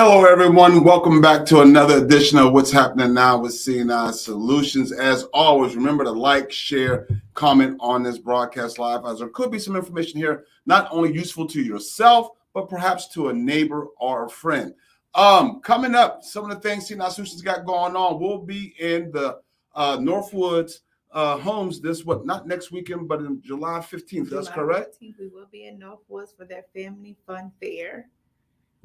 Hello, everyone. Welcome back to another edition of What's Happening Now with CNI Solutions. As always, remember to like, share, comment on this broadcast live, as there could be some information here not only useful to yourself, but perhaps to a neighbor or a friend. Coming up, some of the things CNI Solutions got going on. We'll be in the Northwoods homes not next weekend, but in July 15th. That's correct? 15th, we will be in Northwoods for their family fun fair.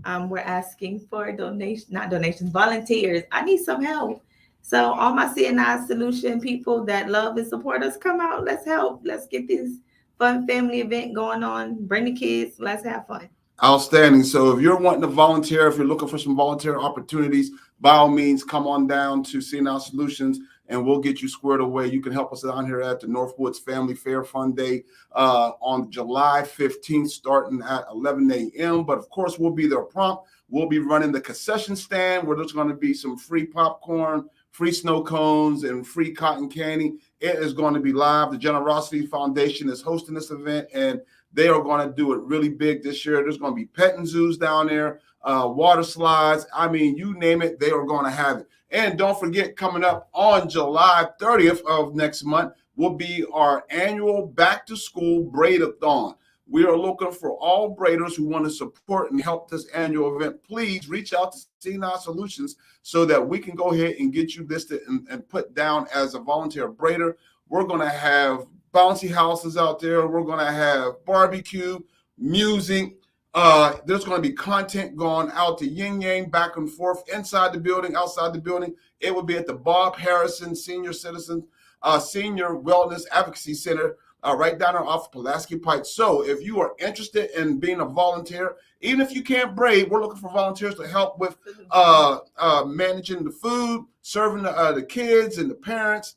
We're asking for volunteers. I need some help. So all my CNI solution people that love and support us, come out. Let's help. Let's get this fun family event going on. Bring the kids. Let's have fun. Outstanding. So if you're wanting to volunteer, if you're looking for some volunteer opportunities, by all means, come on down to CNI Solutions and we'll get you squared away. You can help us down here at the Northwoods Family Fair Fun Day on July 15th, starting at 11 a.m. But of course, we'll be there prompt. We'll be running the concession stand where there's going to be some free popcorn, free snow cones, and free cotton candy. It is going to be live. The Generosity Foundation is hosting this event, and they are going to do it really big this year. There's going to be petting zoos down there, water slides. I mean, you name it, they are going to have it. And don't forget, coming up on July 30th of next month will be our annual back-to-school braid-a-thon. We are looking for all braiders who want to support and help this annual event. Please reach out to CNI Solutions so that we can go ahead and get you listed and put down as a volunteer braider. We're going to have bouncy houses out there. We're going to have barbecue, music. There's going to be content going out to yin yang, back and forth, inside the building, outside the building. It will be at the Bob Harrison Senior Wellness Advocacy Center, right down there off Pulaski Pike. So if you are interested in being a volunteer, even if you can't braid, we're looking for volunteers to help with managing the food, serving the kids and the parents,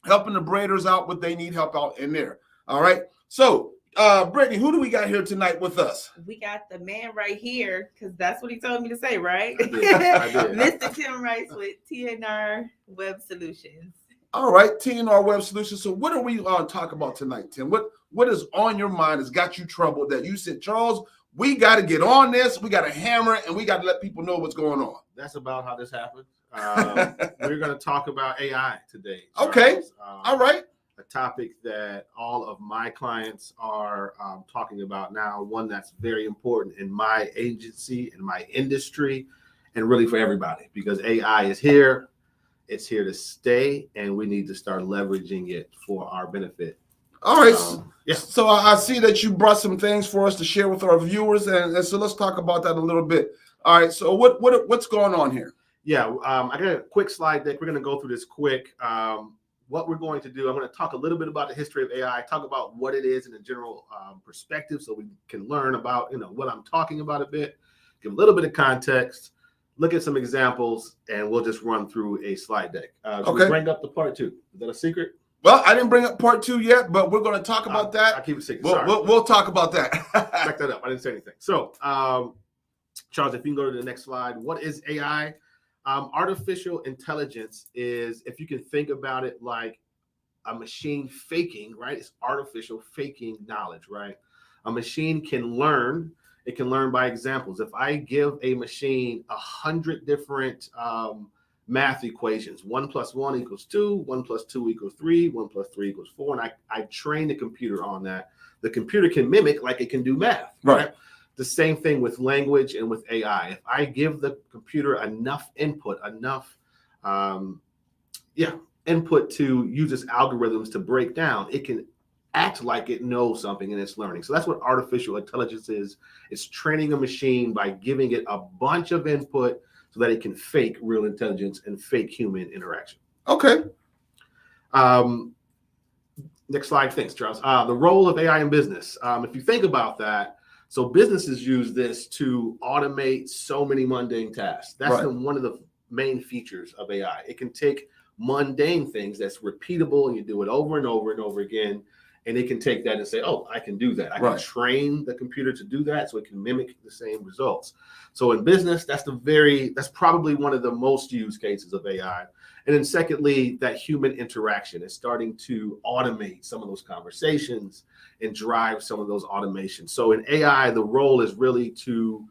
helping the braiders out what they need help out in there. All right. So, Brittany, who do we got here tonight with us? We got the man right here, because that's what he told me to say, right? I did. Mr. Tim Rice with TNR Web Solutions. All right, TNR Web Solutions. So what are we talk about tonight, Tim? What is on your mind has got you troubled that you said, Charles, we got to get on this, we got to hammer it, and we got to let people know what's going on? That's about how this happened. We're going to talk about AI today, Charles. Okay. All right. A topic that all of my clients are talking about now, one that's very important in my agency, in my industry, and really for everybody, because AI is here. It's here to stay, and we need to start leveraging it for our benefit. All right. Yeah. So I see that you brought some things for us to share with our viewers, and so let's talk about that a little bit. All right. So what's going on here? Yeah. I got a quick slide deck. We're going to go through this quick. What we're going to do, I'm going to talk a little bit about the history of AI, talk about what it is in a general perspective, so we can learn about what I'm talking about a bit, give a little bit of context, look at some examples, and we'll just run through a slide deck. Should we bring up the part 2? Is that a secret? Well, I didn't bring up part 2 yet, but we're going to talk about that. I'll keep it secret. We'll talk about that. Back that up. I didn't say anything. So, Charles, if you can go to the next slide. What is AI? Artificial intelligence is, if you can think about it like a machine faking, right? It's artificial faking knowledge, right? A machine can learn. It can learn by examples. If I give a machine 100 different math equations, 1 + 1 = 2, 1 + 2 = 3, 1 + 3 = 4, and I train the computer on that, the computer can mimic like it can do math, right? The same thing with language and with AI. If I give the computer enough input, input to use its algorithms to break down, it can act like it knows something and it's learning. So that's what artificial intelligence is. It's training a machine by giving it a bunch of input so that it can fake real intelligence and fake human interaction. Okay. Next slide. Thanks, Charles. The role of AI in business. If you think about that, so businesses use this to automate so many mundane tasks. That's one of the main features of AI. It can take mundane things that's repeatable, and you do it over and over and over again, and it can take that and say, oh, I can do that. I can train the computer to do that so it can mimic the same results. So in business, that's probably one of the most used cases of AI. And then secondly, that human interaction is starting to automate some of those conversations and drive some of those automations. So in AI, the role is really to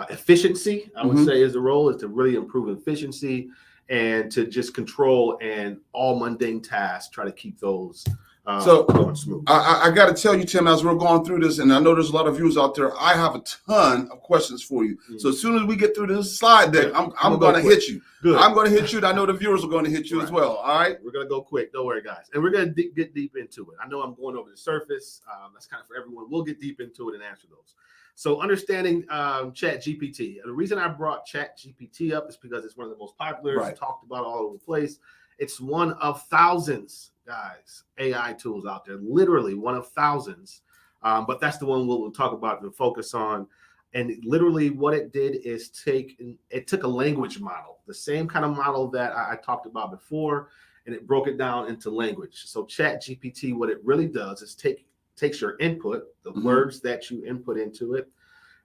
efficiency, I would say, is the role, is to really improve efficiency and to just control and all mundane tasks, try to keep those going smooth. I got to tell you, Tim, as we're going through this, and I know there's a lot of viewers out there, I have a ton of questions for you. So as soon as we get through this slide deck, I'm going to hit you. Good. I'm going to hit you, and I know the viewers are going to hit you as well. All right? We're going to go quick. Don't worry, guys. And we're going to get deep into it. I know I'm going over the surface. That's kind of for everyone. We'll get deep into it and answer those. So understanding ChatGPT. The reason I brought ChatGPT up is because it's one of the most popular, talked about all over the place. It's one of thousands, guys, AI tools out there, literally one of thousands. But that's the one we'll talk about and focus on. And literally what it did is it took a language model, the same kind of model that I talked about before, and it broke it down into language. So ChatGPT, what it really does is takes your input, the words that you input into it,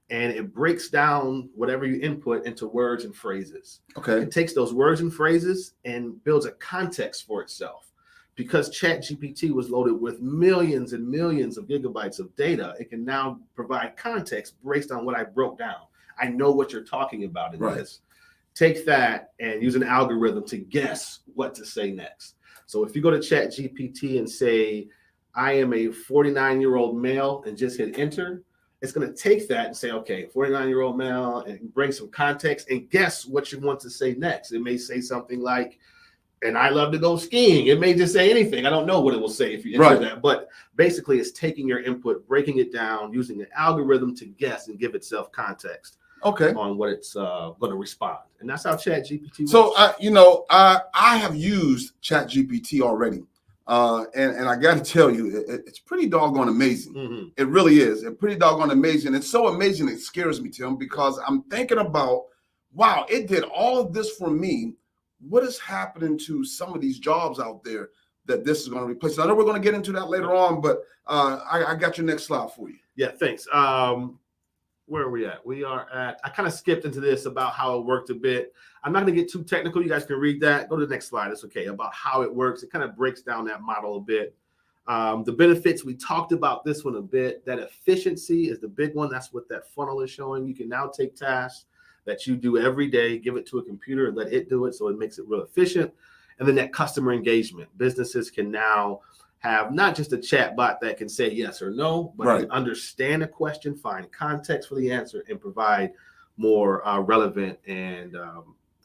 and it breaks down whatever you input into words and phrases. Okay. It takes those words and phrases and builds a context for itself. Because ChatGPT was loaded with millions and millions of gigabytes of data, it can now provide context based on what I broke down. I know what you're talking about in this. Take that and use an algorithm to guess what to say next. So if you go to ChatGPT and say, I am a 49-year-old male, and just hit enter, it's going to take that and say, okay, 49-year-old male, and bring some context and guess what you want to say next. It may say something like, and I love to go skiing. It may just say anything. I don't know what it will say if you enter that. But basically, it's taking your input, breaking it down, using an algorithm to guess and give itself context on what it's going to respond. And that's how ChatGPT works. So, I have used ChatGPT already. And I got to tell you, it's pretty doggone amazing. It really is. It's pretty doggone amazing. It's so amazing it scares me, Tim, because I'm thinking about, wow, it did all of this for me. What is happening to some of these jobs out there that this is going to replace? I know we're going to get into that later on, but I got your next slide for you. Yeah, thanks. Where are we at? We are at, I kind of skipped into this about how it worked a bit. I'm not going to get too technical. You guys can read that. Go to the next slide. It's okay. About how it works. It kind of breaks down that model a bit. The benefits, we talked about this one a bit. That efficiency is the big one. That's what that funnel is showing. You can now take tasks that you do every day, give it to a computer and let it do it. So it makes it real efficient. And then that customer engagement. Businesses can now have not just a chat bot that can say yes or no, but can understand a question, find context for the answer, and provide more relevant and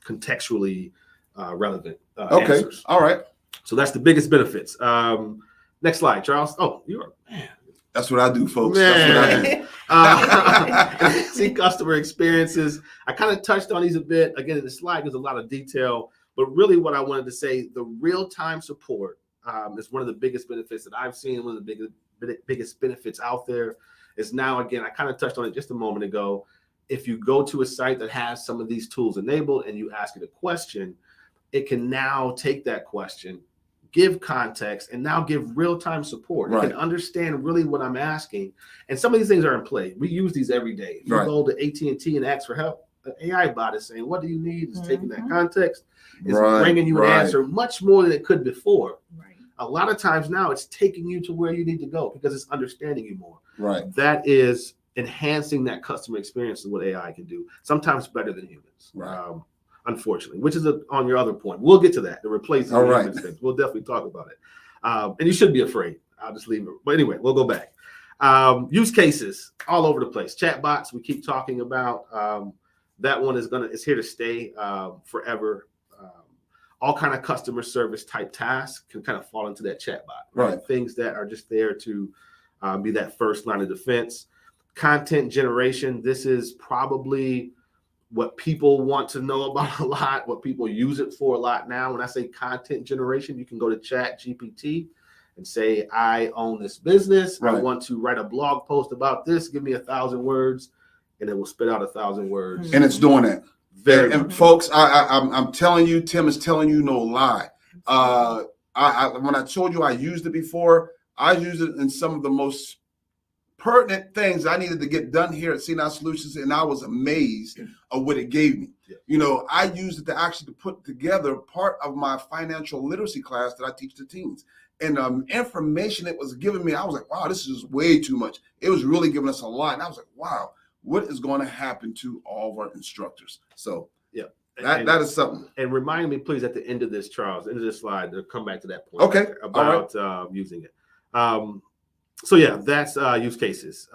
contextually relevant answers. All right. So that's the biggest benefits. Next slide, Charles. Oh, you are, man. That's what I do, folks. Man. That's what I do. See customer experiences. I kind of touched on these a bit. Again, in the slide, there's a lot of detail. But really what I wanted to say, the real-time support is one of the biggest benefits that I've seen. One of the biggest benefits out there is now, again, I kind of touched on it just a moment ago. If you go to a site that has some of these tools enabled and you ask it a question, it can now take that question, give context, and now give real-time support. It can understand really what I'm asking. And some of these things are in play. We use these every day. If you go to AT&T and ask for help, the AI bot is saying, what do you need? It's taking that context. It's bringing you an answer much more than it could before. A lot of times now it's taking you to where you need to go because it's understanding you more. That is enhancing that customer experience is what AI can do, sometimes better than humans. Unfortunately, which is on your other point. We'll get to that, the replacing humans things. We'll definitely talk about it. And you shouldn't be afraid. I'll just leave it. But anyway, we'll go back. Use cases all over the place. Chatbots, we keep talking about. That one is here to stay forever. All kind of customer service type tasks can kind of fall into that chatbot. Things that are just there to be that first line of defense. Content generation. This is probably what people want to know about a lot, what people use it for a lot now. When I say content generation, you can go to ChatGPT and say, I own this business. I want to write a blog post about this. Give me 1,000 words, and it will spit out 1,000 words. And it's doing that. And folks, I'm telling you, Tim is telling you no lie. When I told you I used it before, I used it in some of the most pertinent things I needed to get done here at C9 Solutions, and I was amazed of what it gave me. You know, I used it to actually put together part of my financial literacy class that I teach to teens. And information it was giving me, I was like, wow, this is way too much. It was really giving us a lot. And I was like, wow, what is going to happen to all of our instructors? So Yeah. that is something. And remind me, please, at the end of this, Charles, end of this slide, to come back to that point. Okay. About using it. So yeah, that's use cases.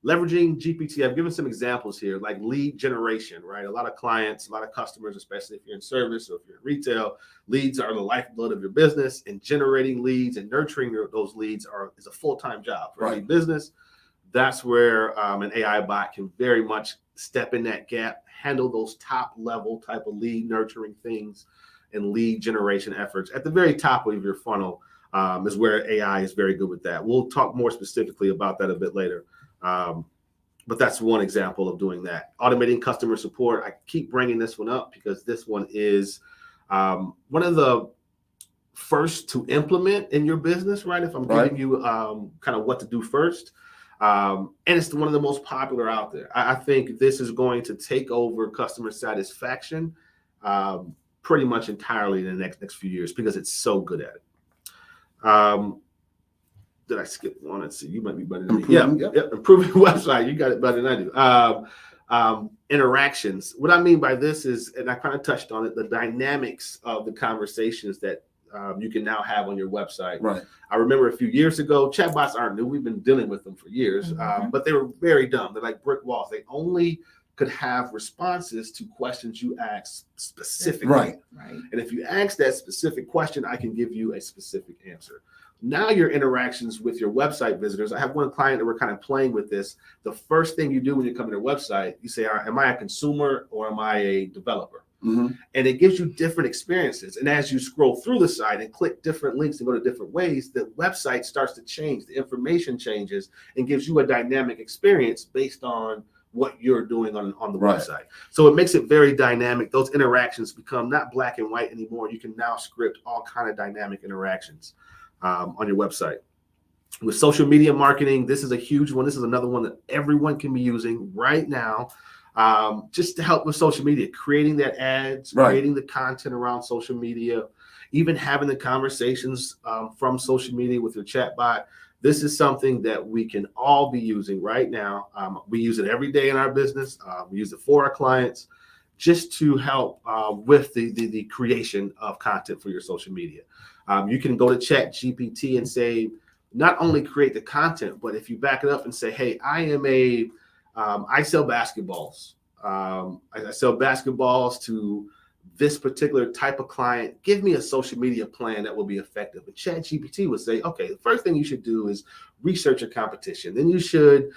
Leveraging GPT. I've given some examples here, like lead generation, right? A lot of clients, a lot of customers, especially if you're in service or if you're in retail, leads are the lifeblood of your business, and generating leads and nurturing those leads is a full-time job for any business. That's where an AI bot can very much step in that gap, handle those top level type of lead nurturing things and lead generation efforts. At the very top of your funnel is where AI is very good with that. We'll talk more specifically about that a bit later. But that's one example of doing that. Automating customer support. I keep bringing this one up because this one is one of the first to implement in your business, right? If I'm giving you kind of what to do first. And it's one of the most popular out there. I think this is going to take over customer satisfaction pretty much entirely in the next few years because it's so good at it. Did I skip one? Let's see. You might be better than me. Yeah. Improving website. You got it better than I do. Interactions. What I mean by this is, and I kind of touched on it, the dynamics of the conversations that you can now have on your website. Right. I remember a few years ago, chatbots aren't new. We've been dealing with them for years, but they were very dumb. They're like brick walls. They only could have responses to questions you ask specifically. Right. And if you ask that specific question, I can give you a specific answer. Now your interactions with your website visitors, I have one client that we're kind of playing with this. The first thing you do when you come to their website, you say, all right, am I a consumer or am I a developer? And it gives you different experiences. And as you scroll through the site and click different links and go to different ways, the website starts to change. The information changes and gives you a dynamic experience based on what you're doing on the website. So it makes it very dynamic. Those interactions become not black and white anymore. You can now script all kind of dynamic interactions on your website. With social media marketing, this is a huge one. This is another one that everyone can be using right now. Just to help with social media, creating that ads, creating the content around social media, even having the conversations from social media with your chatbot. This is something that we can all be using right now. We use it every day in our business. We use it for our clients just to help with the creation of content for your social media. You can go to ChatGPT and say, not only create the content, but if you back it up and say, hey, I sell basketballs. I sell basketballs to this particular type of client. Give me a social media plan that will be effective. And ChatGPT would say, okay, the first thing you should do is research your competition. Then you should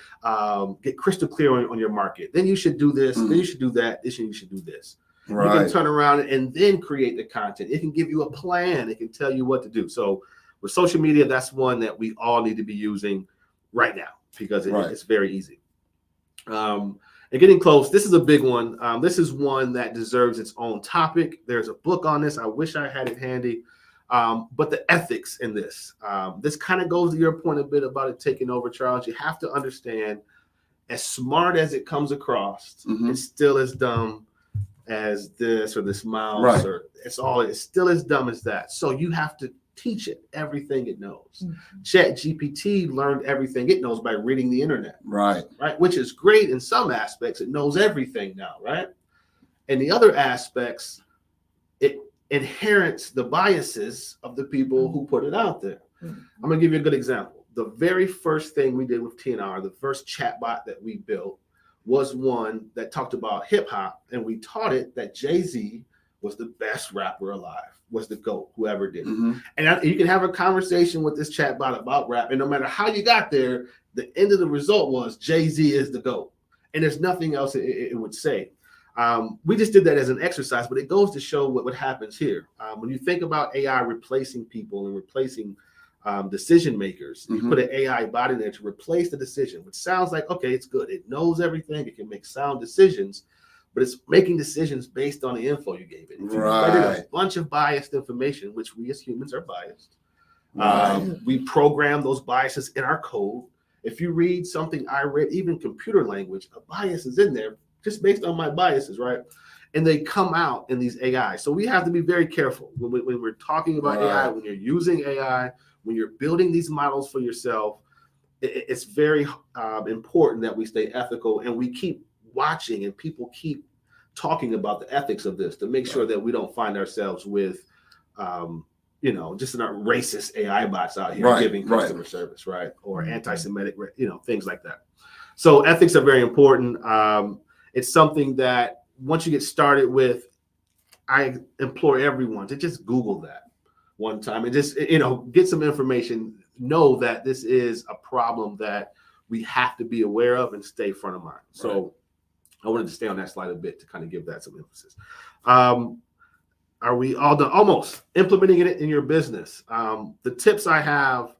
get crystal clear on your market. Then you should do this. Then you should do that. You should do this. You can turn around and then create the content. It can give you a plan. It can tell you what to do. So with social media, that's one that we all need to be using right now because it's very easy. And getting close, this is a big one. This is one that deserves its own topic. There's a book on this. I wish I had it handy. But the ethics in this kind of goes to your point a bit about it taking over, Charles. You have to understand, as smart as it comes across, it's still as dumb as this or this mouse, or it's still as dumb as that. So you have to teach it everything it knows. ChatGPT learned everything it knows by reading the internet, right? Which is great in some aspects. It knows everything now, right? And the other aspects, it inherits the biases of the people who put it out there. I'm gonna give you a good example. The very first thing we did with TNR, the first chatbot that we built, was one that talked about hip hop, and we taught it that Jay-Z was the best rapper alive, was the GOAT, whoever did it. And you can have a conversation with this chatbot about rap, and no matter how you got there, the end of the result was Jay-Z is the GOAT. And there's nothing else it would say. We just did that as an exercise, but it goes to show what happens here. When you think about AI replacing people and replacing decision makers, you put an AI bot in there to replace the decision, which sounds like, okay, it's good. It knows everything. It can make sound decisions, but it's making decisions based on the info you gave it. If you fed it a bunch of biased information, which we as humans are biased, we program those biases in our code. If you read something I read, even computer language, a bias is in there just based on my biases, right? And they come out in these AI. So we have to be very careful when we're talking about AI, when you're using AI, when you're building these models for yourself. it's very important that we stay ethical and we keep watching and people keep talking about the ethics of this to make sure that we don't find ourselves with, just not racist AI bots out here giving customer service, right? Or anti-Semitic, things like that. So ethics are very important. It's something that once you get started with, I implore everyone to just Google that one time and just, get some information. Know that this is a problem that we have to be aware of and stay front of mind. So I wanted to stay on that slide a bit to kind of give that some emphasis. Are we all done? Almost. Implementing it in your business. The tips I have,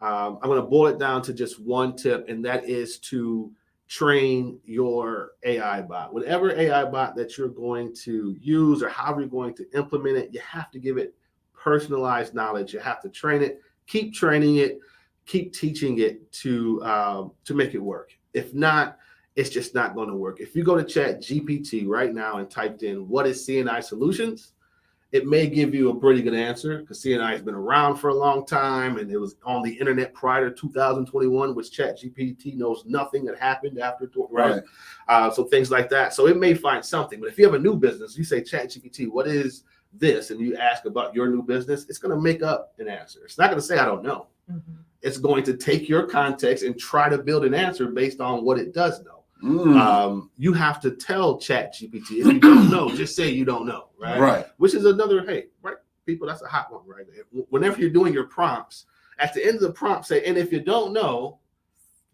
I'm going to boil it down to just one tip, and that is to train your AI bot. Whatever AI bot that you're going to use or however you're going to implement it, you have to give it personalized knowledge. You have to train it, keep training it, keep teaching it to make it work. If not, it's just not going to work. If you go to ChatGPT right now and typed in what is CNI solutions, it may give you a pretty good answer because CNI has been around for a long time and it was on the internet prior to 2021, which ChatGPT knows nothing that happened after, right? So things like that. So it may find something, but if you have a new business, you say ChatGPT, what is this? And you ask about your new business, it's going to make up an answer. It's not going to say, I don't know. It's going to take your context and try to build an answer based on what it does know. You have to tell ChatGPT if you don't know, just say you don't know, right? Which is another, people, that's a hot one, right? Whenever you're doing your prompts, at the end of the prompt, say, and if you don't know,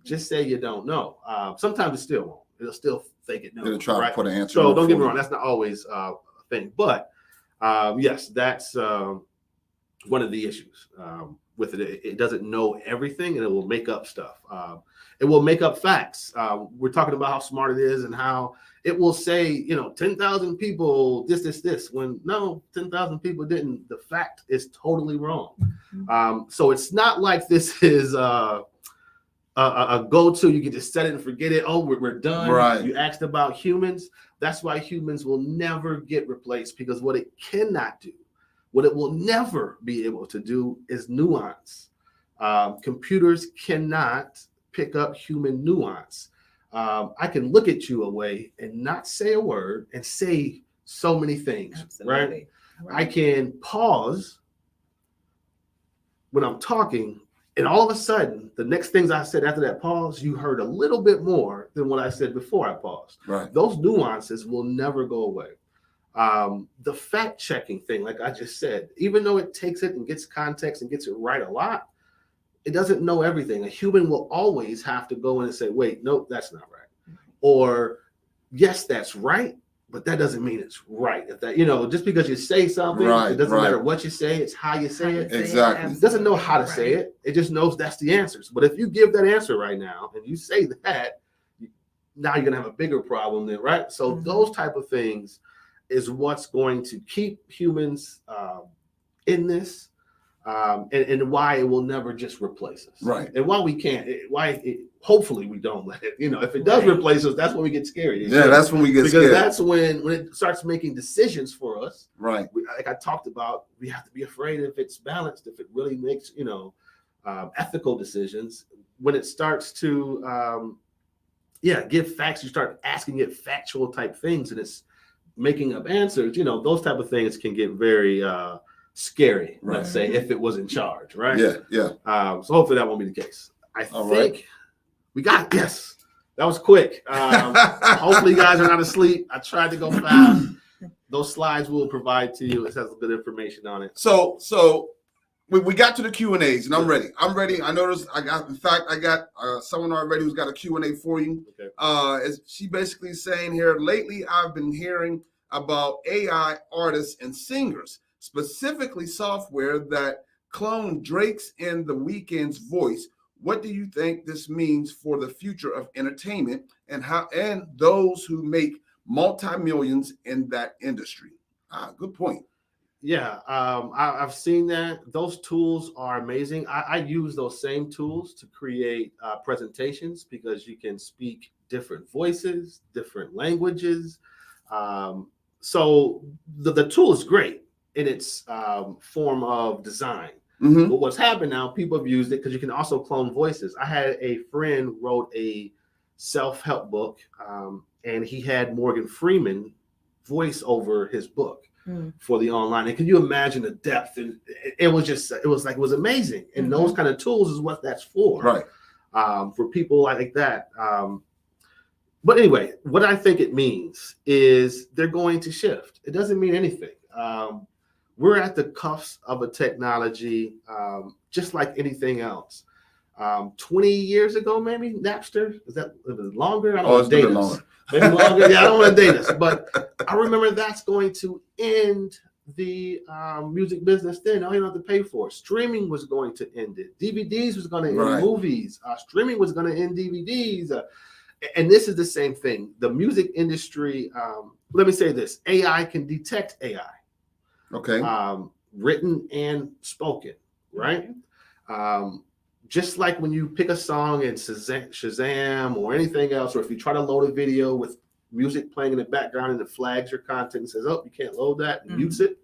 just say you don't know. Sometimes it still won't. It'll still think it knows. It'll try to put an answer. So don't get me wrong, that's not always a thing. But yes, that's one of the issues with it. It doesn't know everything, and it will make up stuff. It will make up facts. We're talking about how smart it is and how it will say, 10,000 people, this, when no, 10,000 people didn't. The fact is totally wrong. So it's not like this is a go-to. You can just set it and forget it. Oh, we're done. Right. You asked about humans. That's why humans will never get replaced, because what it cannot do, what it will never be able to do is nuance. Computers cannot pick up human nuance. I can look at you away and not say a word and say so many things, right? I can pause when I'm talking, and all of a sudden, the next things I said after that pause, you heard a little bit more than what I said before I paused. Right. Those nuances will never go away. The fact checking thing, like I just said, even though it takes it and gets context and gets it right a lot, it doesn't know everything. A human will always have to go in and say, wait, nope, that's not right. Or yes, that's right, but that doesn't mean it's right. If that, just because you say something, it doesn't matter what you say, it's how you say it. Exactly. It doesn't know how to say it. It just knows that's the answers. But if you give that answer right now and you say that, now you're gonna have a bigger problem then, right? So those type of things is what's going to keep humans in this, and why it will never just replace us. Right. And why we can't, hopefully we don't let it, if it does replace us, that's when we get scared. That's when we get scared. Because that's when it starts making decisions for us. Right. Like I talked about, we have to be afraid if it's balanced, if it really makes, ethical decisions. When it starts to, give facts, you start asking it factual type things, and it's making up answers, those type of things can get very scary, let's say, if it was in charge, right? So hopefully that won't be the case. I think we got, yes, that was quick. Hopefully you guys are not asleep. I tried to go fast. Those slides we'll provide to you. It has good information on it. So we got to the Q&As, and I'm ready. I noticed I got someone already who's got a Q&A for you. Okay. She basically saying here, lately I've been hearing about AI artists and singers, specifically software that clone Drake's and The Weeknd's voice. What do you think this means for the future of entertainment and those who make multi-millions in that industry? Good point. Yeah, I've seen that. Those tools are amazing. I use those same tools to create presentations because you can speak different voices, different languages. So the tool is great in its form of design. Mhm. But what's happened now, people have used it because you can also clone voices. I had a friend wrote a self-help book, and he had Morgan Freeman voice over his book for the online. And can you imagine the depth? And it was amazing. And those kind of tools is what that's for. Right. For people like that. But anyway, what I think it means is they're going to shift. It doesn't mean anything. We're at the cusp of a technology, just like anything else. 20 years ago, maybe Napster, is that longer? I don't want to date us. Maybe longer. Yeah, I don't want to date us. But I remember that's going to end the music business then. All you don't have to pay for it. Streaming was going to end it. DVDs was going to end movies. Streaming was going to end DVDs. And this is the same thing. The music industry, let me say this, AI can detect AI. Okay. Written and spoken, right? Just like when you pick a song in Shazam or anything else, or if you try to load a video with music playing in the background and it flags your content and says, oh, you can't load that, and mutes it,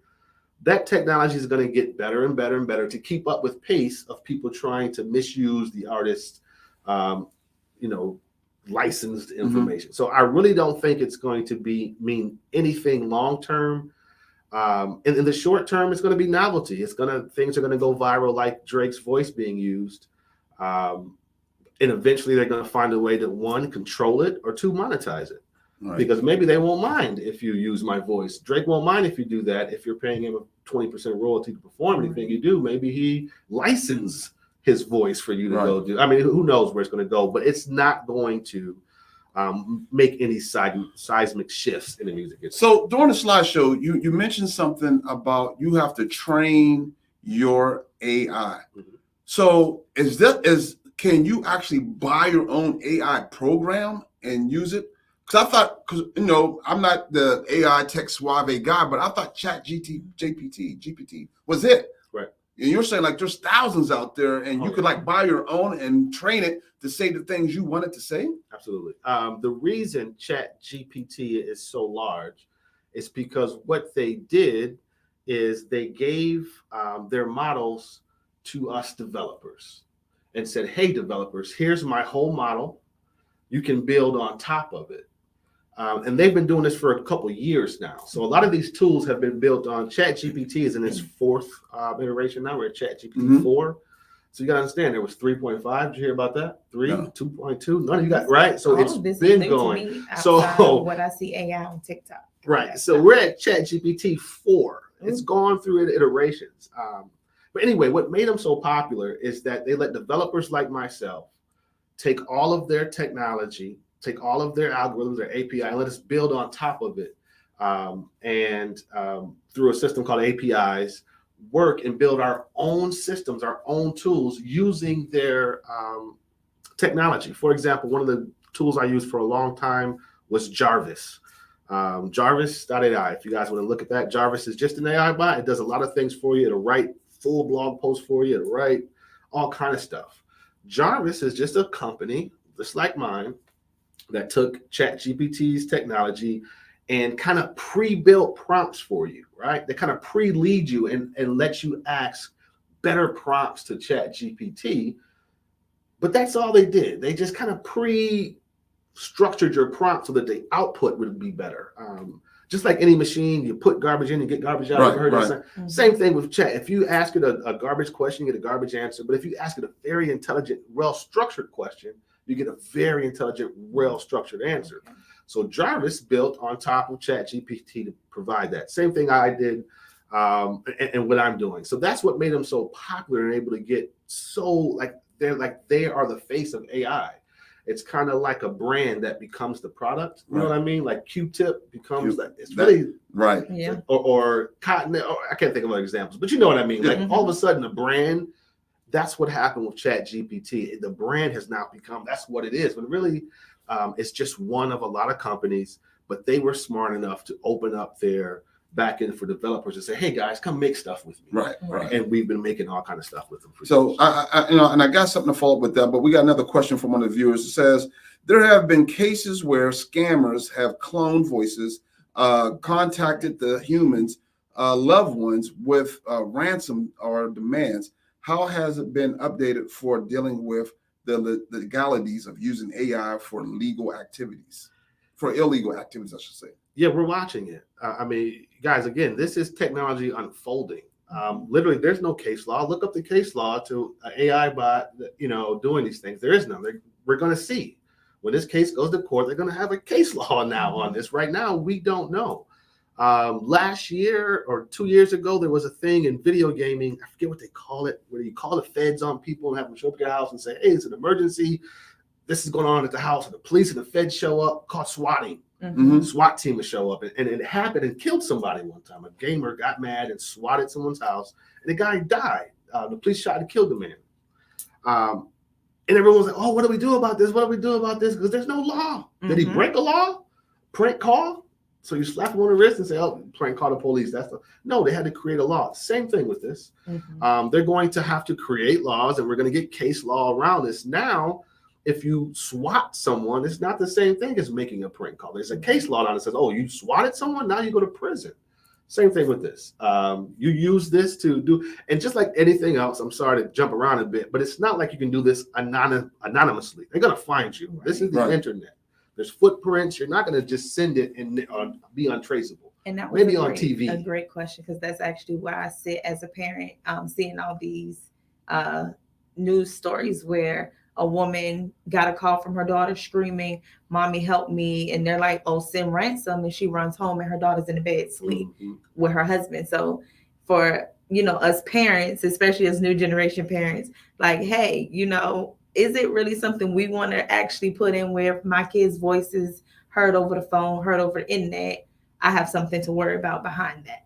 that technology is going to get better and better and better to keep up with pace of people trying to misuse the artist's, licensed information. So I really don't think it's going to mean anything long-term. In the short term, it's going to be novelty. Things are going to go viral, like Drake's voice being used. And eventually they're going to find a way to, one, control it, or two, monetize it. Right. Because maybe they won't mind if you use my voice. Drake won't mind if you do that. If you're paying him a 20% royalty to perform anything you do, maybe he licenses his voice for you to go do. I mean, who knows where it's going to go, but it's not going to make any seismic shifts in the music industry. So during the slideshow, you mentioned something about you have to train your AI. So can you actually buy your own AI program and use it? Because I thought, I'm not the AI tech suave guy, but I thought GPT was it. Right. And you're saying like there's thousands out there, and you could like buy your own and train it to say the things you want it to say? Absolutely. The reason ChatGPT is so large is because what they did is they gave their models to us developers and said, hey, developers, here's my whole model. You can build on top of it. And they've been doing this for a couple of years now. So a lot of these tools have been built on. ChatGPT is in its fourth iteration now. We're at ChatGPT 4. So you got to understand, there was 3.5. Did you hear about that? 3, no. 2.2. None of you got, right? So it's been going. So what I see AI on TikTok. Right. So we're at ChatGPT 4. It's gone through iterations. But anyway, what made them so popular is that they let developers like myself take all of their technology, take all of their algorithms, their API, and let us build on top of it. And through a system called APIs, work and build our own systems, our own tools using their technology. For example, one of the tools I used for a long time was Jarvis. Jarvis.ai. If you guys want to look at that, Jarvis is just an AI bot. It does a lot of things for you. It'll write full blog posts for you. It'll write all kind of stuff. Jarvis is just a company, just like mine, that took ChatGPT's technology and kind of pre-built prompts for you, right? They kind of pre-lead you and let you ask better prompts to ChatGPT. But that's all they did. They just kind of pre-structured your prompt so that the output would be better. Just like any machine, you put garbage in and get garbage out. Right. Same thing with chat. If you ask it a garbage question, you get a garbage answer. But if you ask it a very intelligent, well-structured question, you get a very intelligent, well-structured answer. So Jarvis built on top of ChatGPT to provide that. Same thing I did and what I'm doing. So that's what made them so popular and able to get so they are the face of AI. It's kind of like a brand that becomes the product. You know what I mean? Like Q-tip becomes it's really right. Yeah. Or cotton. Or I can't think of other examples, but you know what I mean. Like all of a sudden, a brand. That's what happened with ChatGPT. The brand has now become. That's what it is. But really, it's just one of a lot of companies. But they were smart enough to open up their back end for developers and say, "Hey guys, come make stuff with me." Right. And we've been making all kind of stuff with them. So I got something to follow up with that, but we got another question from one of the viewers. It says there have been cases where scammers have cloned voices, contacted the humans, loved ones with ransom or demands. How has it been updated for dealing with the legalities of using AI for illegal activities, I should say? Yeah, we're watching it. I mean, guys, again, this is technology unfolding. Literally, there's no case law. Look up the case law to an AI bot, doing these things. There is none. We're going to see when this case goes to court. They're going to have a case law now on this. Right now, we don't know. Last year or 2 years ago, there was a thing in video gaming. I forget what they call it, where you call the feds on people and have them show up at your house and say, "Hey, it's an emergency. This is going on at the house." And the police and the feds show up, called swatting. SWAT team would show up, and it happened and killed somebody one time. A gamer got mad and swatted someone's house, and the guy died. The police shot and killed the man. And everyone was like, "Oh, what do we do about this? What do we do about this?" Because there's no law. Did he break a law? Prank call? So you slap him on the wrist and say, "Oh, prank call the police." No. They had to create a law. Same thing with this. They're going to have to create laws, and we're going to get case law around this now. If you swat someone, it's not the same thing as making a prank call. There's a case law on it that says, "Oh, you swatted someone, now you go to prison." Same thing with this. You use this to do, and just like anything else, I'm sorry to jump around a bit, but it's not like you can do this anonymously. They're going to find you. Right. This is the internet. There's footprints. You're not going to just send it and be untraceable. And that was maybe on TV. A great question, because that's actually where I sit as a parent, seeing all these news stories where a woman got a call from her daughter screaming, "Mommy, help me." And they're like, "Oh, send ransom." And she runs home and her daughter's in the bed asleep with her husband. So for, us parents, especially as new generation parents, like, hey, is it really something we want to actually put in where if my kids' voices heard over the phone, heard over the internet, I have something to worry about behind that?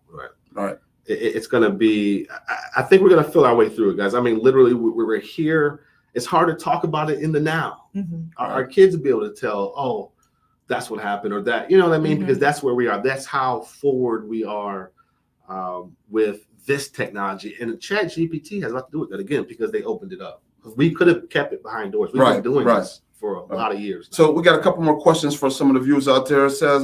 Right. It's going to be, I think we're going to feel our way through it, guys. I mean, literally, we're here. It's hard to talk about it in the now. Our kids will be able to tell, "Oh, that's what happened," or that, you know what I mean? Because that's where we are. That's how forward we are with this technology. And ChatGPT has a lot to do with that, again, because they opened it up. We could have kept it behind doors. We've been doing this for a lot of years now. So we got a couple more questions for some of the viewers out there. It says,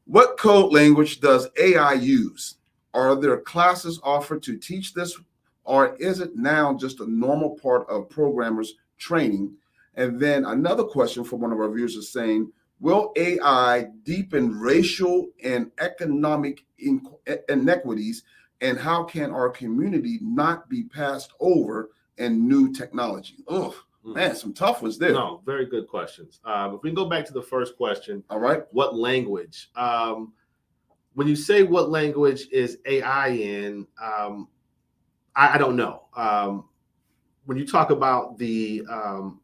what code language does AI use? Are there classes offered to teach this, or is it now just a normal part of programmers training? And then another question from one of our viewers is saying, will AI deepen racial and economic inequities? And how can our community not be passed over in new technology? Oh, man, some tough ones there. No, very good questions. If we can go back to the first question. All right. What language? When you say what language is AI in, I don't know. When you talk about the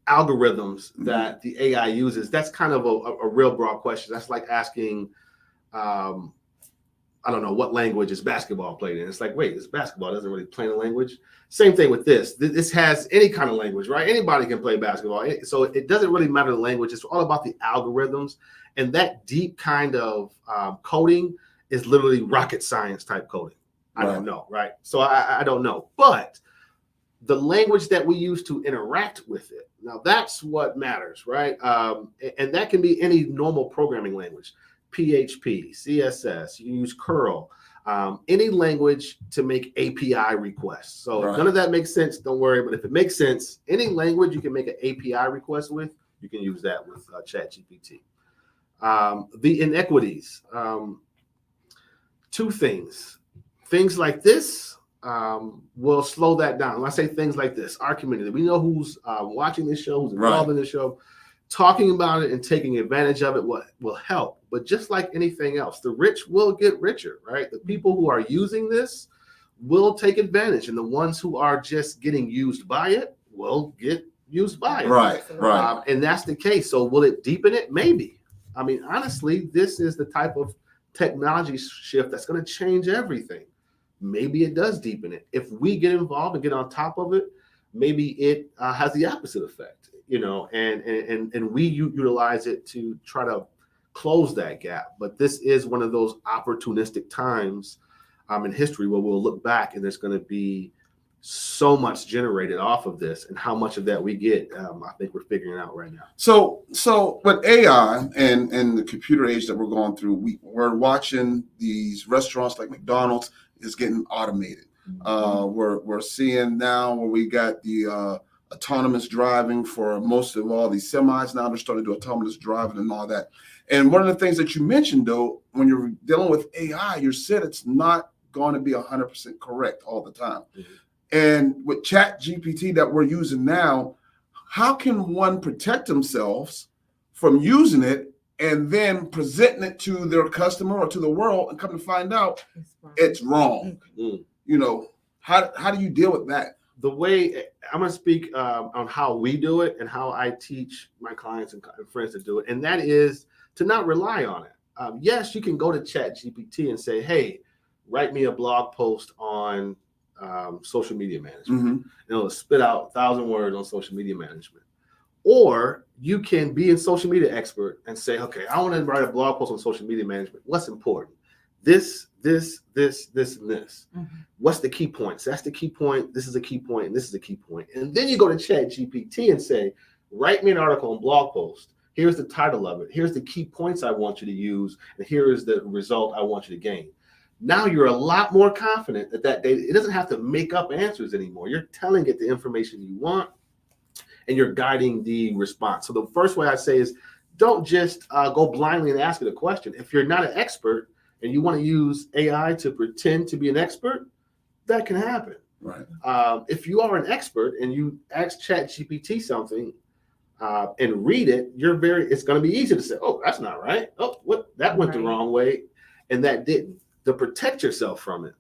algorithms that the AI uses, that's kind of a real broad question. That's like asking, I don't know, what language is basketball played in? It's like, wait, it's basketball. It doesn't really play in a language. Same thing with this. This has any kind of language, right? Anybody can play basketball. So it doesn't really matter the language. It's all about the algorithms. And that deep kind of coding is literally rocket science type coding. I don't know, right? So I don't know. But the language that we use to interact with it, now that's what matters, right? And that can be any normal programming language. PHP, CSS, you use curl, any language to make API requests. So if none of that makes sense, don't worry. But if it makes sense, any language you can make an API request with, you can use that with ChatGPT. The inequities, two things. Things like this will slow that down. When I say things like this, our community, we know who's watching this show, who's involved in this show. Talking about it and taking advantage of it will help. But just like anything else, the rich will get richer, right? The people who are using this will take advantage, and the ones who are just getting used by it will get used by it. Right. And that's the case. So will it deepen it? Maybe. I mean, honestly, this is the type of technology shift that's going to change everything. Maybe it does deepen it. If we get involved and get on top of it, maybe it has the opposite effect. And we utilize it to try to close that gap. But this is one of those opportunistic times in history where we'll look back and there's going to be so much generated off of this, and how much of that we get, I think we're figuring out right now. So with AI and the computer age that we're going through, we're watching these restaurants like McDonald's is getting automated. We're seeing now where we got the autonomous driving for most of all these semis. Now they're starting to do autonomous driving and all that. And one of the things that you mentioned, though, when you're dealing with AI, you said it's not going to be 100% correct all the time. Mm-hmm. And with ChatGPT that we're using now, how can one protect themselves from using it and then presenting it to their customer or to the world and come to find out it's wrong? Mm-hmm. You know, how do you deal with that? The way I'm going to speak on how we do it and how I teach my clients and friends to do it, and that is to not rely on it. Yes, you can go to ChatGPT and say, "Hey, write me a blog post on social media management." Mm-hmm. And it'll spit out 1,000 words on social media management. Or you can be a social media expert and say, "Okay, I want to write a blog post on social media management. What's important? This, and this. Mm-hmm. What's the key points? That's the key point. This is a key point, and this is a key point." And then you go to ChatGPT and say, "Write me an article and blog post. Here's the title of it. Here's the key points I want you to use, and here is the result I want you to gain." Now you're a lot more confident that data, it doesn't have to make up answers anymore. You're telling it the information you want, and you're guiding the response. So the first way I say is don't just go blindly and ask it a question. If you're not an expert and you want to use AI to pretend to be an expert, that can happen. Right. If you are an expert and you ask ChatGPT something and read it, it's going to be easy to say, "Oh, that's not right. Oh, what that went the wrong way," and that didn't. To protect yourself from it,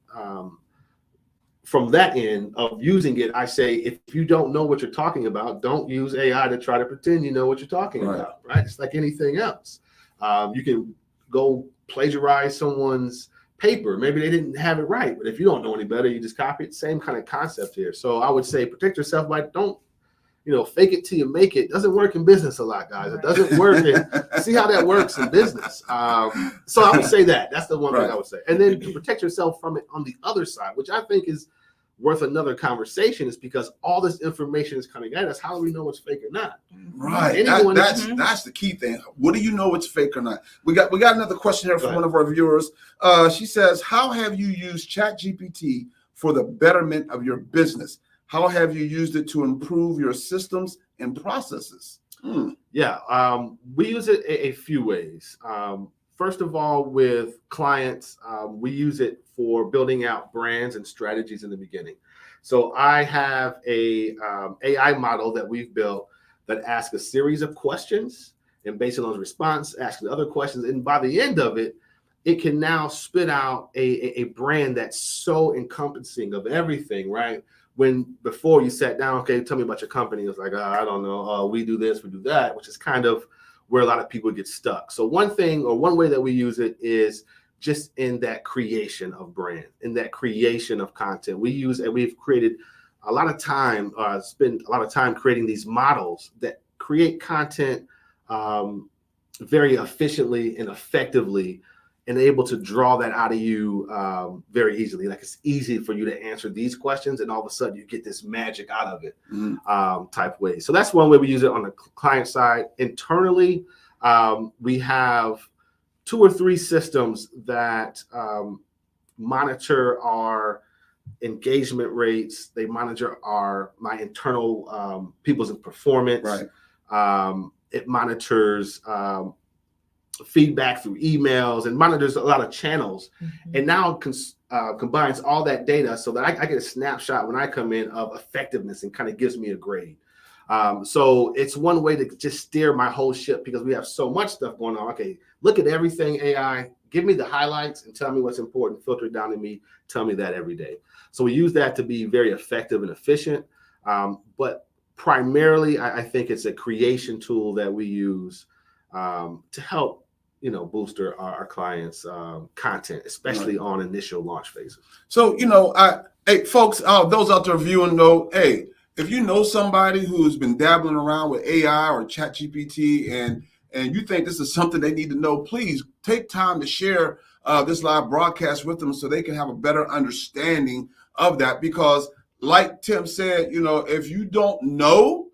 from that end of using it, I say, if you don't know what you're talking about, don't use AI to try to pretend you know what you're talking about. Right? It's like anything else. You can go plagiarize someone's paper. Maybe they didn't have it right, but if you don't know any better, you just copy it. Same kind of concept here. So I would say protect yourself by don't fake it till you make it. Doesn't work in business a lot, guys. It doesn't work. See how that works in business. So I would say that's the one thing I would say. And then to protect yourself from it on the other side, which I think is worth another conversation, is because all this information is coming at us. How do we know it's fake or not? Right. That's the key thing. What do you know it's fake or not? We got another question here from one of our viewers. She says, "How have you used ChatGPT for the betterment of your business? How have you used it to improve your systems and processes?" Yeah, we use it a few ways. First of all, with clients, we use it for building out brands and strategies in the beginning. So I have a AI model that we've built that asks a series of questions, and based on those responses, asking other questions. And by the end of it, it can now spit out a brand that's so encompassing of everything, right? When before you sat down, "Okay, tell me about your company." It was like, "I don't know. We do this, we do that," which is kind of where a lot of people get stuck. So one way that we use it is just in that creation of brand, in that creation of content. We've created a lot of time, spend a lot of time creating these models that create content very efficiently and effectively, and able to draw that out of you very easily. Like, it's easy for you to answer these questions, and all of a sudden you get this magic out of it type way. So that's one way we use it on the client side. Internally, we have 2 or 3 systems that monitor our engagement rates. They monitor my internal people's performance. Right. It monitors feedback through emails and monitors a lot of channels, and now combines all that data so that I get a snapshot when I come in of effectiveness and kind of gives me a grade. So it's one way to just steer my whole ship, because we have so much stuff going on. Okay, look at everything AI, give me the highlights and tell me what's important, filter it down to me, tell me that every day. So we use that to be very effective and efficient. But primarily, I think it's a creation tool that we use to help booster our clients' content, especially on initial launch phases. So, hey, folks, those out there viewing know, hey, if you know somebody who's been dabbling around with AI or ChatGPT and you think this is something they need to know, please take time to share this live broadcast with them so they can have a better understanding of that. Because like Tim said, if you don't know,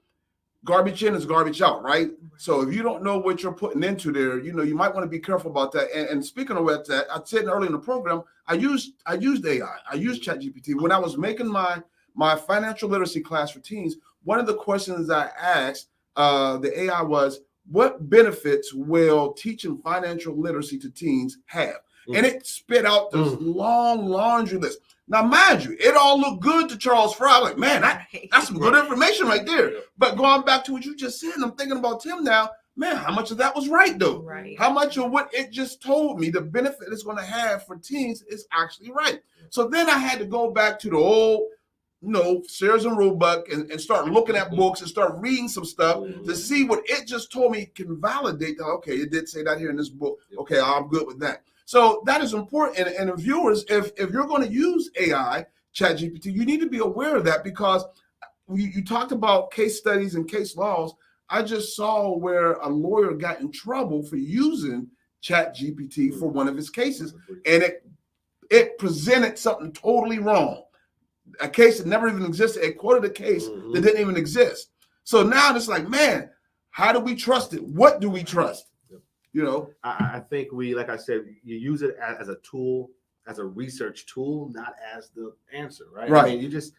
garbage in is garbage out, right? So if you don't know what you're putting into there, you might want to be careful about that. And speaking of that, I said earlier in the program, I used AI. I used ChatGPT when I was making my financial literacy class for teens. One of the questions I asked the AI was, what benefits will teaching financial literacy to teens have? And it spit out this long laundry list. Now, mind you, it all looked good to Charles Fry. Like, man, that's some good information right there. But going back to what you just said, I'm thinking about Tim now. Man, how much of that was right, though? Right. How much of what it just told me, the benefit it's going to have for teens, is actually right. So then I had to go back to the old, Sears and Roebuck and start looking at books and start reading some stuff to see what it just told me can validate that, okay, it did say that here in this book. Okay, I'm good with that. So that is important. And the viewers, if you're going to use AI, ChatGPT, you need to be aware of that, because you talked about case studies and case laws. I just saw where a lawyer got in trouble for using ChatGPT for one of his cases, and it presented something totally wrong. A case that never even existed. It quoted a case that didn't even exist. So now it's like, man, how do we trust it? What do we trust? I think like I said, you use it as a tool, as a research tool, not as the answer, right? Right. I mean, you just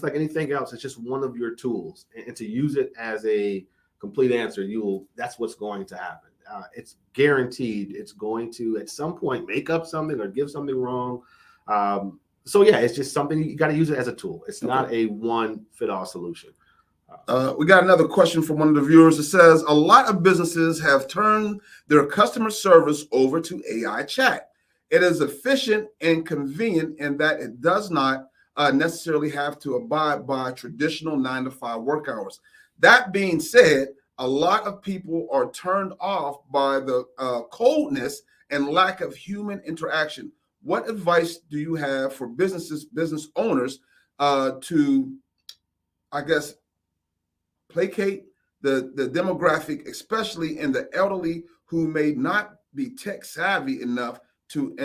like anything else, it's just one of your tools, and to use it as a complete answer, that's what's going to happen. It's guaranteed. It's going to at some point make up something or give something wrong. So yeah, it's just something you got to use it as a tool. It's not a one-fit-all solution. We got another question from one of the viewers. It says, a lot of businesses have turned their customer service over to AI chat. It is efficient and convenient in that it does not necessarily have to abide by traditional 9-to-5 work hours. That being said, a lot of people are turned off by the coldness and lack of human interaction. What advice do you have for business owners to, I guess, placate the demographic, especially in the elderly who may not be tech savvy enough to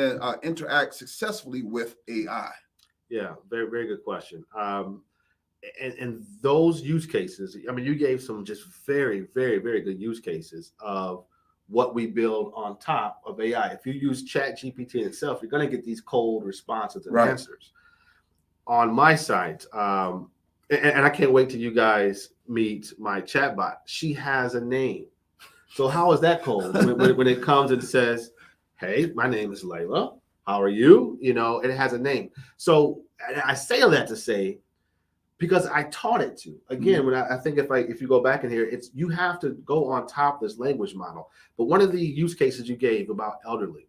interact successfully with AI? Yeah, very, very good question. And those use cases, I mean, you gave some just very, very, very good use cases of what we build on top of AI. If you use ChatGPT itself, you're going to get these cold responses and answers. On my site, and I can't wait till you guys meet my chatbot. She has a name. So how is that cold when it comes and says, hey, my name is Layla. How are you? It has a name. So I say all that to say, because I taught it to. Again, when I think if you go back in here, you have to go on top of this language model. But one of the use cases you gave about elderly,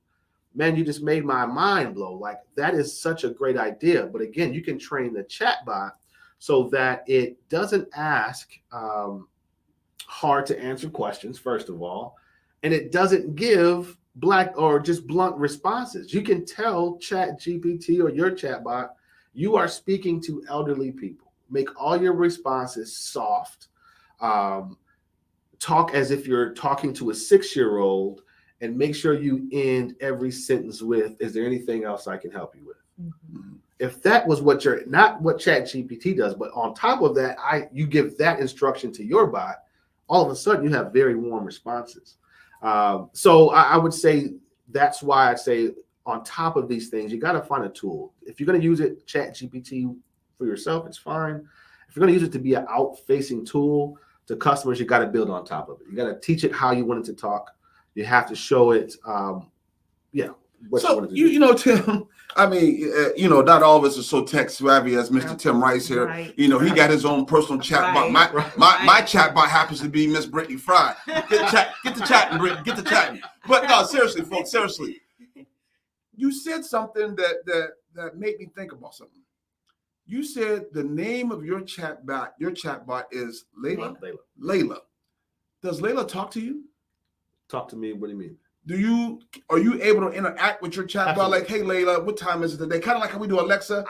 man, you just made my mind blow. Like, that is such a great idea. But again, you can train the chatbot so that it doesn't ask hard to answer questions, first of all, and it doesn't give black or just blunt responses. You can tell ChatGPT or your chatbot, you are speaking to elderly people. Make all your responses soft. Talk as if you're talking to a 6-year-old, and make sure you end every sentence with, is there anything else I can help you with? Mm-hmm. If that was not what ChatGPT does, but on top of that, you give that instruction to your bot, all of a sudden you have very warm responses. So I would say that's why I say on top of these things, you got to find a tool. If you're going to use it, ChatGPT for yourself, it's fine. If you're going to use it to be an out-facing tool to customers, you got to build on top of it. You got to teach it how you want it to talk. You have to show it, So, Tim, I mean, not all of us are so tech savvy as Mr. Tim Rice here. Right. He got his own personal chatbot. My chatbot happens to be Miss Brittany Fry. Get the chatting, Brittany. Get the chatting. But no, seriously, folks, seriously. You said something that made me think about something. You said the name of your chatbot is Layla. Layla. Does Layla talk to you? Talk to me. What do you mean? Are you able to interact with your chatbot? Absolutely. Like, hey Layla, what time is it today? Kind of like how we do Alexa.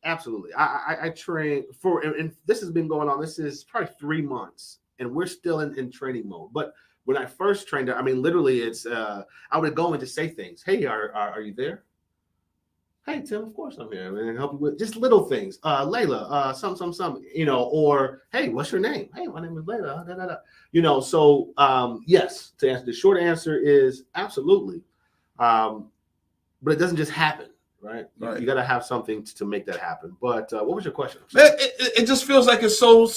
Absolutely. I train and this has been going on. This is probably 3 months, and we're still in training mode. But when I first trained her, I mean, literally, it's I would go and just say things. Hey, are you there? Hey Tim, of course I'm here. I'm gonna help you with just little things. Layla, some, or hey, what's your name? Hey, my name is Layla. Da, da, da. So yes, to answer the short answer is absolutely. But it doesn't just happen, right? You got to have something to make that happen. But what was your question? It just feels like it's so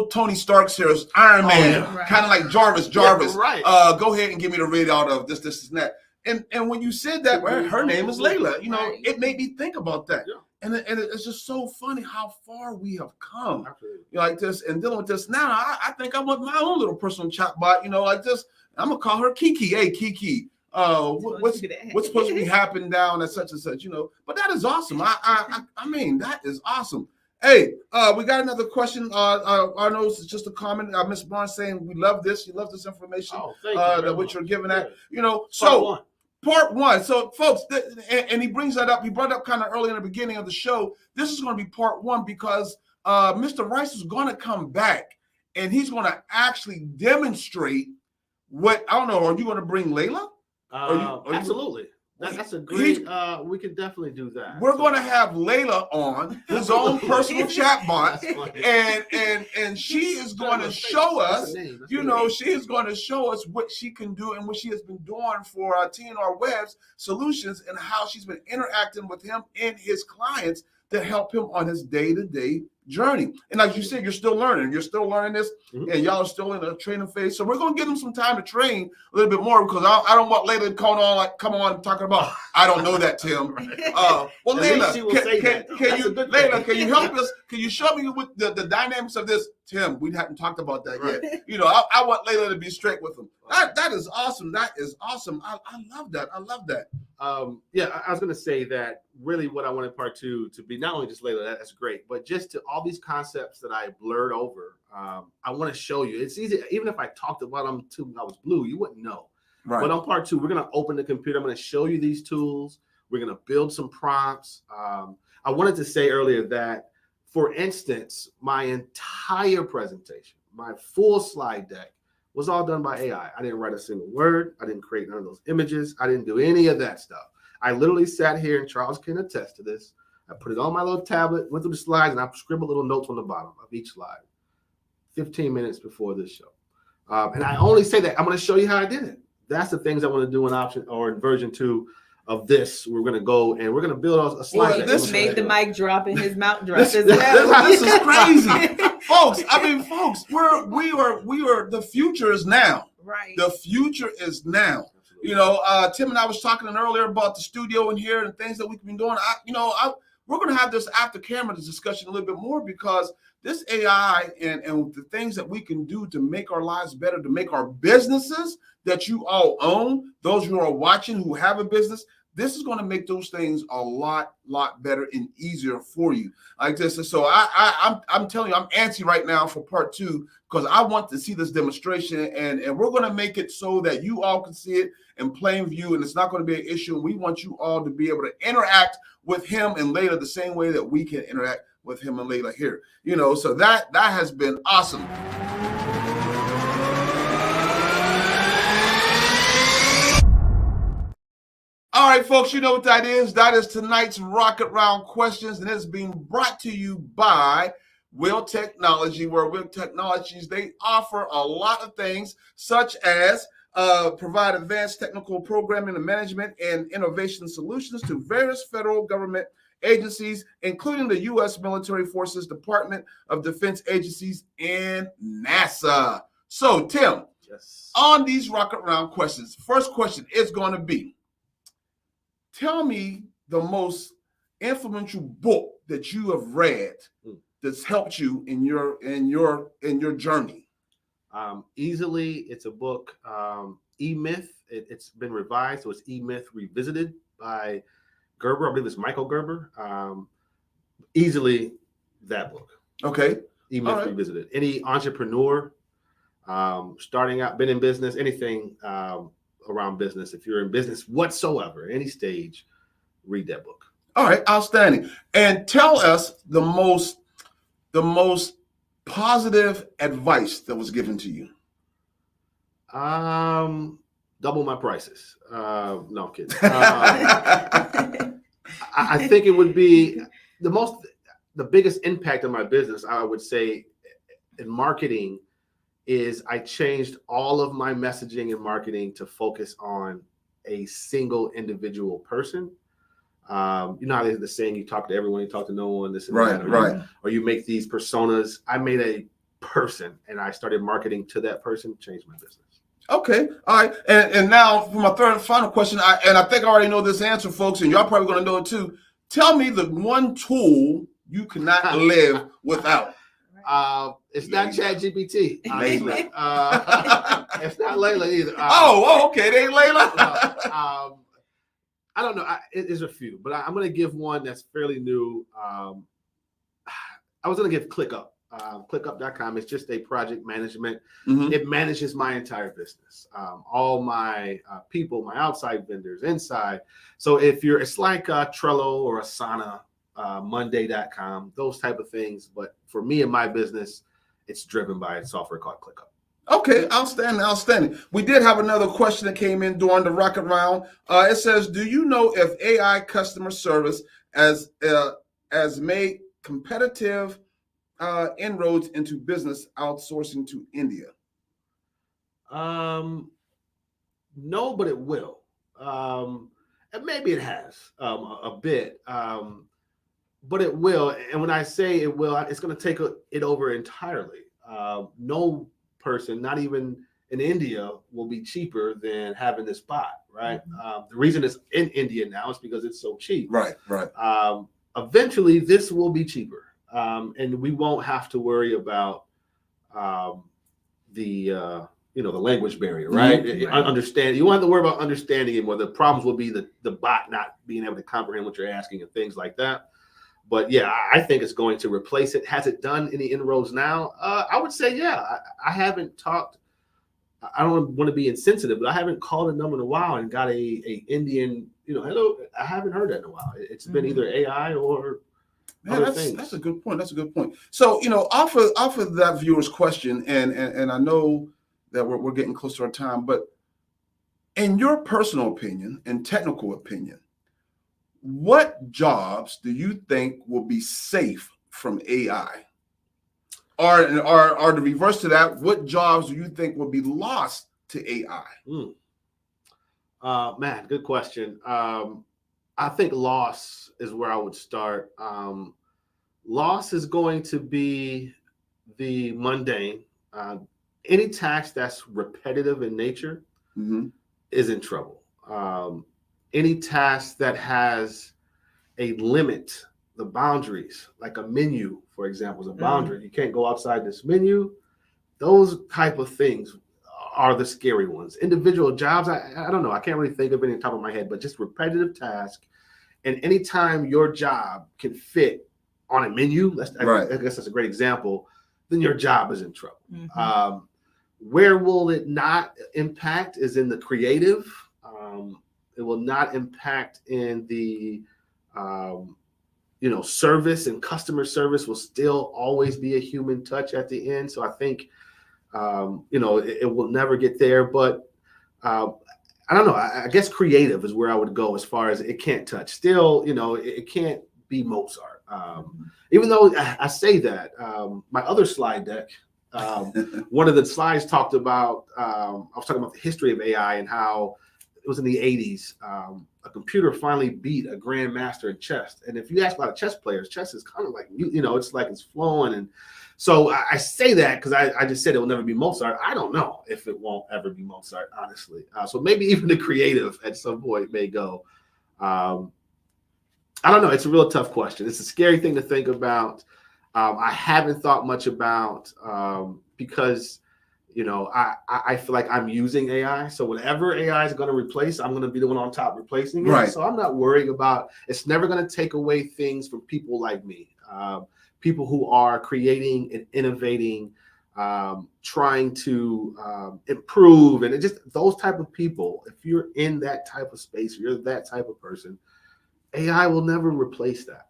Tony Stark's here, Iron Man, kind of like Jarvis. Yeah, right. Go ahead and give me the readout of this, and that. And when you said that, her name is Layla. It made me think about that. Yeah. And it's just so funny how far we have come. Absolutely. Like this and dealing with this now. I think I want my own little personal chatbot. Like this. I'm gonna call her Kiki. Hey, Kiki. What's supposed to be happening down at such and such, but that is awesome. I mean, that is awesome. Hey, we got another question. I know it's just a comment. Miss Barnes saying we love this. She loves this information that what you're giving at, so part one. So folks, and he brings that up. He brought it up kind of early in the beginning of the show. This is going to be part one because Mr. Rice is going to come back and he's going to actually demonstrate what, I don't know. Are you going to bring Layla? Absolutely. That's a great. We can definitely do that. We're going to have Layla on his own personal chatbot, and she is going to show us. She is going to show us what she can do and what she has been doing for TNR Web's solutions and how she's been interacting with him and his clients to help him on his day-to-day journey. And like you said, you're still learning. You're still learning this, and y'all are still in a training phase. So we're going to give them some time to train a little bit more because I don't want Layla to come on talking about, I don't know that, Tim. Well, Layla, can you help us? Can you show me with the dynamics of this? Tim, we hadn't talked about that yet. I want Layla to be straight with them. That is awesome. That is awesome. I love that. I love that. I was going to say that really what I wanted part two to be not only just Layla, that's great, but just to all these concepts that I blurred over. I want to show you. It's easy. Even if I talked about them till I was blue, you wouldn't know. Right. But on part two, we're going to open the computer. I'm going to show you these tools. We're going to build some prompts. I wanted to say earlier that, for instance, my entire presentation, my full slide deck was all done by AI. I didn't write a single word. I didn't create none of those images. I didn't do any of that stuff. I literally sat here, and Charles can attest to this. I put it on my little tablet, went through the slides, and I scribbled little notes on the bottom of each slide 15 minutes before this show. And I only say that I'm going to show you how I did it. That's the things I want to do in version 2 of this. We're going to go and we're going to build a slide. Well, this made the mic drop and his mouth drop as well. This is crazy. Folks, we are, the future is now. Right. The future is now. Tim and I was talking earlier about the studio in here and things that we've been doing. We're going to have this after camera discussion a little bit more because this AI and the things that we can do to make our lives better, to make our businesses that you all own, those who are watching who have a business, this is going to make those things a lot better and easier for you like this. And so I'm telling you, I'm antsy right now for part 2 because I want to see this demonstration and we're going to make it so that you all can see it in plain view and it's not going to be an issue. We want you all to be able to interact with him and Layla the same way that we can interact with him and Layla here. So that has been awesome. All right, folks, you know what that is. That is tonight's Rocket Round Questions, and it's being brought to you by Will Technology, where Will Technologies, they offer a lot of things, such as provide advanced technical programming and management and innovation solutions to various federal government agencies, including the U.S. Military Forces, Department of Defense agencies, and NASA. So, Tim, on these Rocket Round Questions, first question is going to be, tell me the most influential book that you have read that's helped you in your journey. Easily, it's a book, E-Myth. It's been revised, so it's E-Myth Revisited by Gerber. I believe it's Michael Gerber. Easily that book. Okay. E-Myth Revisited. Any entrepreneur starting out, been in business, anything around business, if you're in business whatsoever, any stage, read that book. All right, outstanding. And tell us the most positive advice that was given to you. Double my prices. No, I'm kidding. I think it would be the biggest impact on my business, I would say, in marketing is I changed all of my messaging and marketing to focus on a single individual person. You know how there's the saying, you talk to everyone, you talk to no one, this and that, or you make these personas. I made a person and I started marketing to that person, changed my business. Okay, all right, and now for my third and final question, I think I already know this answer, folks, and y'all probably going to know it too. Tell me the one tool you cannot live without. It's not ChatGPT. Honestly. It's not Layla either. Okay, they ain't Layla. I don't know. There's a few, but I'm going to give one that's fairly new. I was going to give ClickUp. ClickUp.com is just a project management. Mm-hmm. It manages my entire business, all my people, my outside vendors, inside. So it's like Trello or Asana, Monday.com, those type of things. But for me and my business, it's driven by a software called ClickUp. Okay, outstanding. We did have another question that came in during the rocket round. It says, do you know if AI customer service has made competitive inroads into business outsourcing to India? No, but it will. And maybe it has a bit, but it will. And when I say it will, it's going to take it over entirely. No person, not even in India, will be cheaper than having this bot, right? Mm-hmm. The reason it's in India now is because it's so cheap. Right. Eventually, this will be cheaper. And we won't have to worry about the language barrier, right? Mm-hmm. Understand. You won't have to worry about understanding it. Where the problems will be the bot not being able to comprehend what you're asking and things like that. But yeah, I think it's going to replace it. Has it done any inroads now? I would say yeah. I haven't talked. I don't want to be insensitive, but I haven't called a number in a while and got a Indian, hello. I haven't heard that in a while. It's been either AI or. Man, that's a good point. So, off of that viewer's question, and I know that we're getting close to our time, but in your personal opinion and technical opinion, what jobs do you think will be safe from AI? Or the reverse to that, what jobs do you think will be lost to AI? Man, good question. I think loss is where I would start. Loss is going to be the mundane. Any task that's repetitive in nature is in trouble. Any task that has a limit, the boundaries, like a menu, for example, is a boundary. You can't go outside this menu. Those type of things are the scary ones. Individual jobs, I don't know. I can't really think of any on top of my head, but just repetitive task. And anytime your job can fit on a menu, I guess that's a great example, then your job is in trouble. Mm-hmm. Where will it not impact is in the creative. It will not impact in the, service, and customer service will still always be a human touch at the end. So I think, it will never get there, but I don't know. I guess creative is where I would go as far as it can't touch. Still, it can't be Mozart. Even though I say that, my other slide deck, one of the slides talked about, I was talking about the history of AI and how it was in the 80s. A computer finally beat a grandmaster in chess. And if you ask a lot of chess players, chess is kind of like, it's like it's flowing. And so I say that because I just said it will never be Mozart. I don't know if it won't ever be Mozart, honestly. So maybe even the creative at some point may go. I don't know. It's a real tough question. It's a scary thing to think about. I haven't thought much about because, I feel like I'm using AI. So whatever AI is going to replace, I'm going to be the one on top replacing it. Right. So I'm not worrying about, it's never going to take away things from people like me, people who are creating and innovating, trying to improve. And it just those type of people, if you're in that type of space, you're that type of person, AI will never replace that.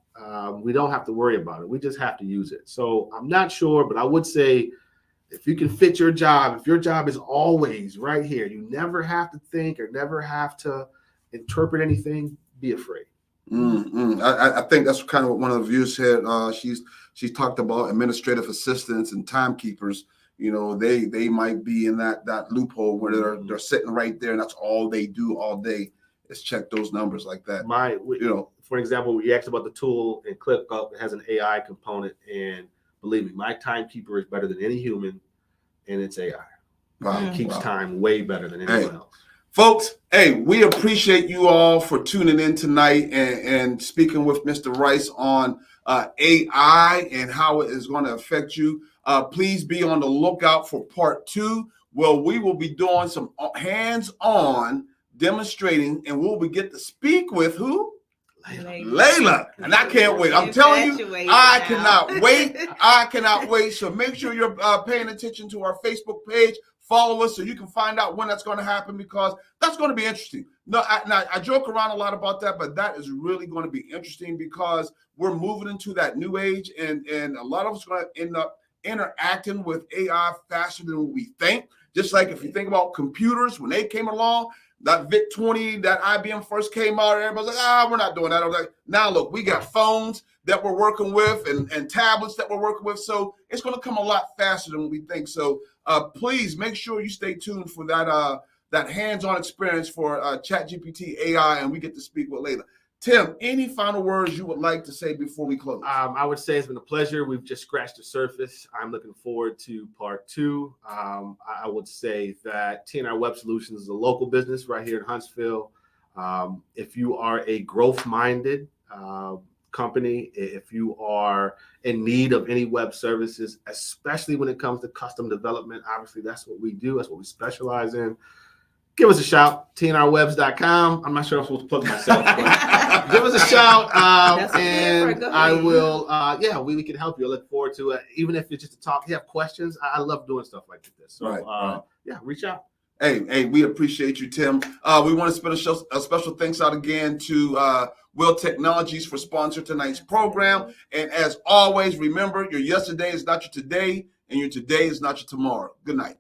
We don't have to worry about it. We just have to use it. So I'm not sure, but I would say if you can fit your job, if your job is always right here, you never have to think or never have to interpret anything, be afraid. I think that's kind of what one of the views said. She's talked about administrative assistants and timekeepers. You know, they might be in that loophole where they're sitting right there, and that's all they do all day is check those numbers like that. For example, we asked about the tool and ClickUp. It has an AI component, and believe me, my timekeeper is better than any human, and it's AI. Wow. It keeps time way better than anyone else. Folks, hey, we appreciate you all for tuning in tonight and speaking with Mr. Rice on AI and how it is going to affect you. Please be on the lookout for part 2, where we will be doing some hands-on demonstrating, and we'll get to speak with who? Layla. And I can't wait. I'm telling you, I cannot wait. I cannot wait. So make sure you're paying attention to our Facebook page. Follow us so you can find out when that's going to happen, because that's going to be interesting. No, I joke around a lot about that, but that is really going to be interesting because we're moving into that new age, and a lot of us are going to end up interacting with AI faster than we think. Just like if you think about computers, when they came along, that VIC-20, that IBM first came out, everybody's like, we're not doing that. I was like, now look, we got phones that we're working with and tablets that we're working with. So it's going to come a lot faster than we think. So please make sure you stay tuned for that hands-on experience for ChatGPT AI, and we get to speak with Layla. Tim, any final words you would like to say before we close? I would say it's been a pleasure. We've just scratched the surface. I'm looking forward to part 2. I would say that TNR Web Solutions is a local business right here in Huntsville. If you are a growth-minded company, if you are in need of any web services, especially when it comes to custom development, obviously that's what we do. That's what we specialize in. Give us a shout, tnrwebs.com. I'm not sure I'm supposed to plug myself, but give us a shout, and I will, we can help you. I look forward to it. Even if it's just a talk, you have questions, I love doing stuff like this. So, reach out. Hey, we appreciate you, Tim. We want to spend a special thanks out again to Will Technologies for sponsoring tonight's program. And as always, remember, your yesterday is not your today, and your today is not your tomorrow. Good night.